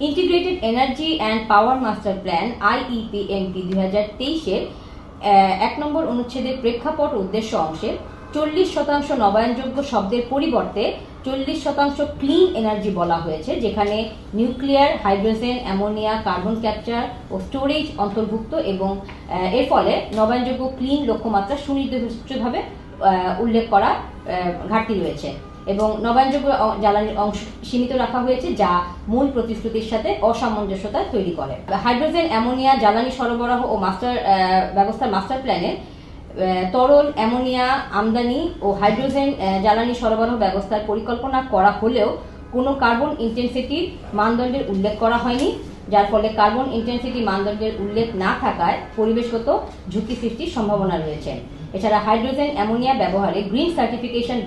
Integrated energy and power master plan IEPMP 2023-এর 1 নম্বর অনুচ্ছেদের প্রেক্ষাপট উদ্দেশ্য অংশে 40% নবায়নযোগ্য শব্দের পরিবর্তে 40% ক্লিন এনার্জি বলা হয়েছে, যেখানে nuclear, hydrogen, ammonia, carbon capture ও স্টোরেজ অন্তর্ভুক্ত এবং এর ফলে নবায়নযোগ্য ক্লিন লক্ষ্যমাত্রা সুনির্দিষ্টভাবে উল্লেখ করা ঘাটতি রয়েছে এবং নবায়নযোগ্য জ্বালানির অংশ সীমিত রাখা হয়েছে, যা মূল প্রতিশ্রুতির সাথে অসামঞ্জস্যতা তৈরি করে। হাইড্রোজেন, অ্যামোনিয়া জ্বালানি সরবরাহ ও ব্যবস্থার মাস্টার প্ল্যানে তরল অ্যামোনিয়া আমদানি ও হাইড্রোজেন জ্বালানি সরবরাহ ব্যবস্থার পরিকল্পনা করা হলেও কোনো কার্বন ইন্টেন্সিটির মানদণ্ডের উল্লেখ করা হয়নি, যার ফলে কার্বন ইন্টেন্সিটি মানদণ্ডের উল্লেখ না থাকায় পরিবেশগত ঝুঁকি সৃষ্টির সম্ভাবনা রয়েছে। এছাড়া হাইড্রোজেন অ্যামোনিয়া ব্যবহারে গ্রিন সার্টিফিকেশন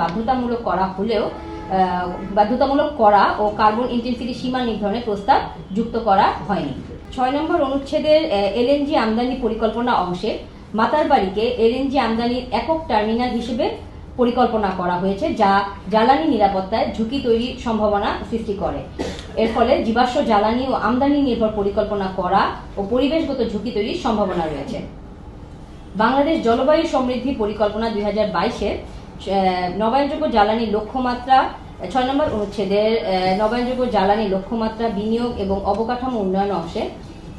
বাধ্যতামূলক করা ও কার্বন ইন্টেন্সিটি সীমা নির্ধারণের প্রস্তাব যুক্ত করা হয়নি। 6 নম্বর অনুচ্ছেদের LNG আমদানি পরিকল্পনা অংশে মাতারবাড়িকে LNG আমদানির একক টার্মিনাল হিসেবে পরিকল্পনা করা হয়েছে, যা জ্বালানি নিরাপত্তায় ঝুঁকি তৈরির সম্ভাবনা সৃষ্টি করে। এর ফলে জীবাশ্ম জ্বালানি ও আমদানি নির্ভর পরিকল্পনা করা ও পরিবেশগত ঝুঁকি তৈরির সম্ভাবনা রয়েছে। বাংলাদেশ জলবায়ু সমৃদ্ধি পরিকল্পনা 2022-এর নবায়নযোগ্য জ্বালানি লক্ষ্যমাত্রা 6 নম্বর অনুচ্ছেদের নবায়নযোগ্য জ্বালানি লক্ষ্যমাত্রা বিনিয়োগ এবং অবকাঠামো উন্নয়ন অংশে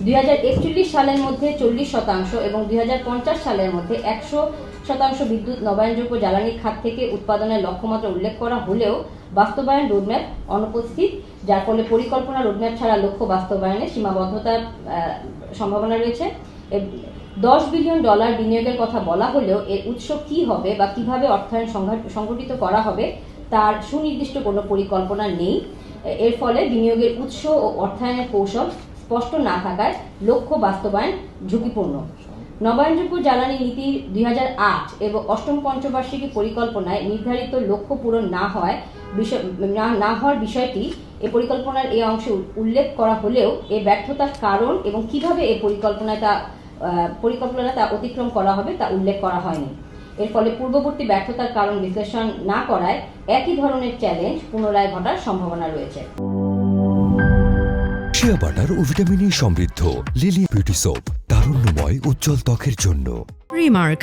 2041 সালের মধ্যে 40% এবং 2050 সালের মধ্যে 100% বিদ্যুৎ নবায়নযোগ্য জ্বালানি খাত থেকে উৎপাদনের লক্ষ্যমাত্রা উল্লেখ করা হলেও বাস্তবায়ন রোডম্যাপ অনুপস্থিত, যার ফলে পরিকল্পনা রোডম্যাপ ছাড়া লক্ষ্য বাস্তবায়নের সীমাবদ্ধতার সম্ভাবনা রয়েছে। $10 বিলিয়ন বিনিয়োগের কথা বলা হলেও এর উৎস কি হবে বা কিভাবে অর্থায়ন সংগঠিত করা হবে তার সুনির্দিষ্ট কোনো পরিকল্পনা নেই। এর ফলে বিনিয়োগের উৎস ও অর্থায়নের কৌশল স্পষ্ট না থাকায় লক্ষ্য বাস্তবায়ন ঝুঁকিপূর্ণ। নবায়নযোগ্য জ্বালানি নীতি 2008 এবং 8ম পঞ্চবার্ষিকী পরিকল্পনায় নির্ধারিত লক্ষ্য পূরণ না হওয়ার বিষয়টি এই পরিকল্পনার এই অংশে উল্লেখ করা হলেও এর ব্যর্থতার কারণ এবং কিভাবে এই পরিকল্পনা তা অতিক্রম করা হবে তা উল্লেখ করা হয়নি। এর ফলে পূর্ববর্তী ব্যর্থতার কারণ বিশ্লেষণ না করায় একই ধরনের চ্যালেঞ্জ পুনরায় ঘটার সম্ভাবনা রয়েছে। শিয়া বাটার ও ভিটামিন ই সমৃদ্ধ লিলি বিউটি সোপ, তারুণ্যময় উজ্জ্বল ত্বকের জন্য। রিমার্ক